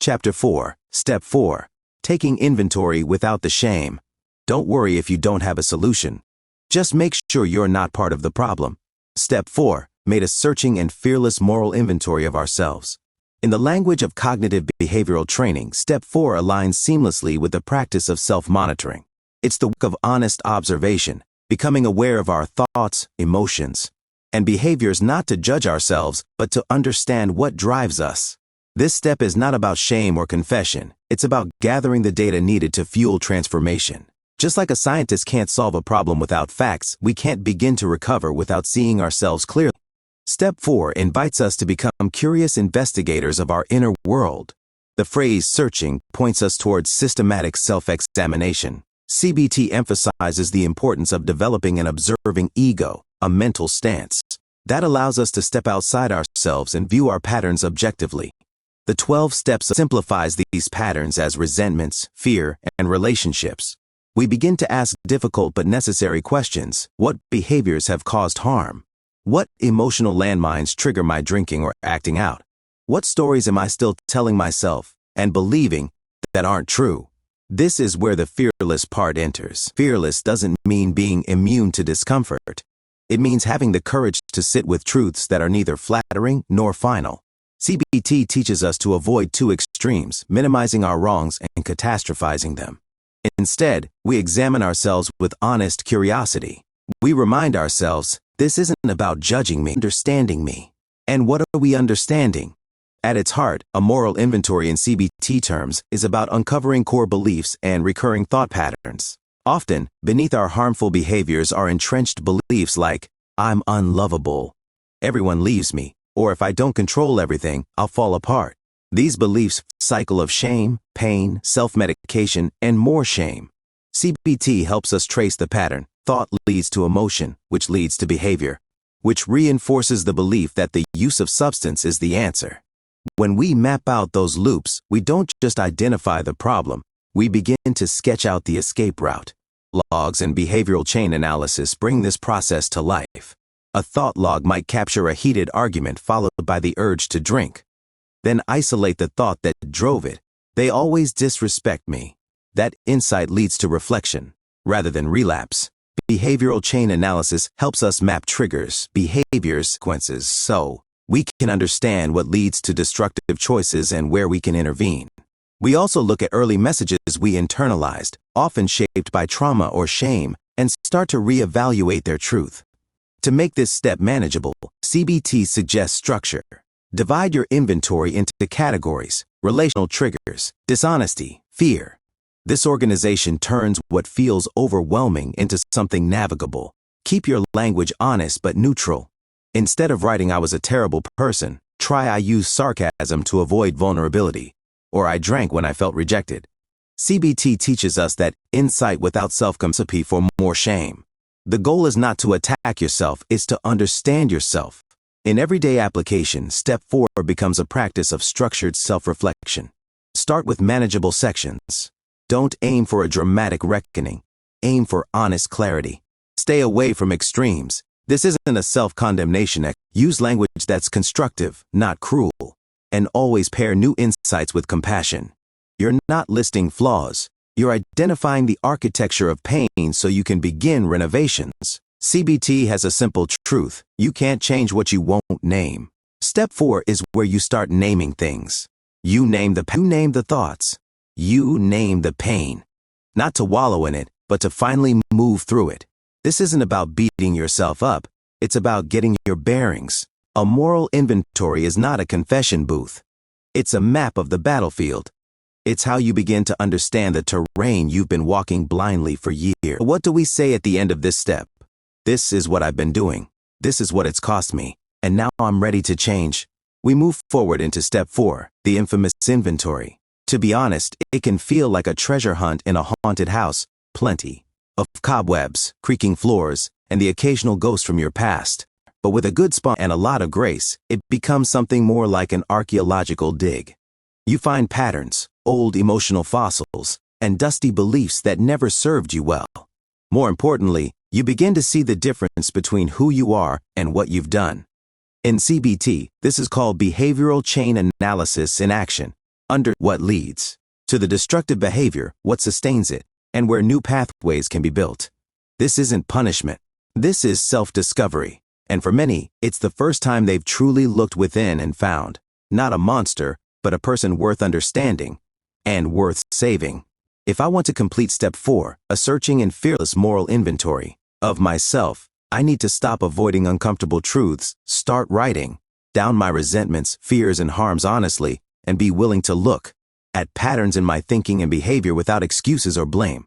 Chapter 4, Step 4. Taking inventory without the shame. Don't worry if you don't have a solution. Just make sure you're not part of the problem. Step 4. Made a searching and fearless moral inventory of ourselves. In the language of cognitive behavioral training, Step 4 aligns seamlessly with the practice of self-monitoring. It's the work of honest observation, becoming aware of our thoughts, emotions, and behaviors, not to judge ourselves, but to understand what drives us. This step is not about shame or confession. It's about gathering the data needed to fuel transformation. Just like a scientist can't solve a problem without facts, we can't begin to recover without seeing ourselves clearly. Step 4 invites us to become curious investigators of our inner world. The phrase searching points us towards systematic self-examination. CBT emphasizes the importance of developing an observing ego, a mental stance that allows us to step outside ourselves and view our patterns objectively. The 12 steps simplifies these patterns as resentments, fear, and relationships. We begin to ask difficult but necessary questions. What behaviors have caused harm? What emotional landmines trigger my drinking or acting out? What stories am I still telling myself and believing that aren't true? This is where the fearless part enters. Fearless doesn't mean being immune to discomfort. It means having the courage to sit with truths that are neither flattering nor final. CBT teaches us to avoid two extremes, minimizing our wrongs and catastrophizing them. Instead, we examine ourselves with honest curiosity. We remind ourselves, this isn't about judging me, understanding me. And what are we understanding? At its heart, a moral inventory in CBT terms is about uncovering core beliefs and recurring thought patterns. Often, beneath our harmful behaviors are entrenched beliefs like, I'm unlovable, everyone leaves me, or if I don't control everything, I'll fall apart. These beliefs cycle of shame, pain, self-medication, and more shame. CBT helps us trace the pattern. Thought leads to emotion, which leads to behavior, which reinforces the belief that the use of substance is the answer. When we map out those loops, we don't just identify the problem, we begin to sketch out the escape route. Logs and behavioral chain analysis bring this process to life. A thought log might capture a heated argument followed by the urge to drink. Then isolate the thought that drove it. They always disrespect me. That insight leads to reflection, rather than relapse. Behavioral chain analysis helps us map triggers, behaviors, sequences, so we can understand what leads to destructive choices and where we can intervene. We also look at early messages we internalized, often shaped by trauma or shame, and start to reevaluate their truth. To make this step manageable, CBT suggests structure. Divide your inventory into categories: relational triggers, dishonesty, fear. This organization turns what feels overwhelming into something navigable. Keep your language honest but neutral. Instead of writing I was a terrible person, try I used sarcasm to avoid vulnerability, or I drank when I felt rejected. CBT teaches us that insight without self-recipe for more shame. The goal is not to attack yourself, it's to understand yourself. In everyday application, Step 4 becomes a practice of structured self-reflection. Start with manageable sections. Don't aim for a dramatic reckoning. Aim for honest clarity. Stay away from extremes. This isn't a self-condemnation act. Use language that's constructive, not cruel. And always pair new insights with compassion. You're not listing flaws. You're identifying the architecture of pain so you can begin renovations. CBT has a simple truth. You can't change what you won't name. Step 4 is where you start naming things. You name the thoughts. You name the pain. Not to wallow in it, but to finally move through it. This isn't about beating yourself up. It's about getting your bearings. A moral inventory is not a confession booth. It's a map of the battlefield. It's how you begin to understand the terrain you've been walking blindly for years. What do we say at the end of this step? This is what I've been doing. This is what it's cost me. And now I'm ready to change. We move forward into Step 4, the infamous inventory. To be honest, it can feel like a treasure hunt in a haunted house. Plenty of cobwebs, creaking floors, and the occasional ghost from your past. But with a good spine and a lot of grace, it becomes something more like an archaeological dig. You find patterns, old emotional fossils, and dusty beliefs that never served you well. More importantly, you begin to see the difference between who you are and what you've done. In CBT, this is called behavioral chain analysis in action. Under what leads to the destructive behavior, what sustains it, and where new pathways can be built. This isn't punishment. This is self-discovery. And for many, it's the first time they've truly looked within and found, not a monster, but a person worth understanding and worth saving. If I want to complete step 4, a searching and fearless moral inventory of myself, I need to stop avoiding uncomfortable truths, start writing down my resentments, fears, and harms honestly, and be willing to look at patterns in my thinking and behavior without excuses or blame.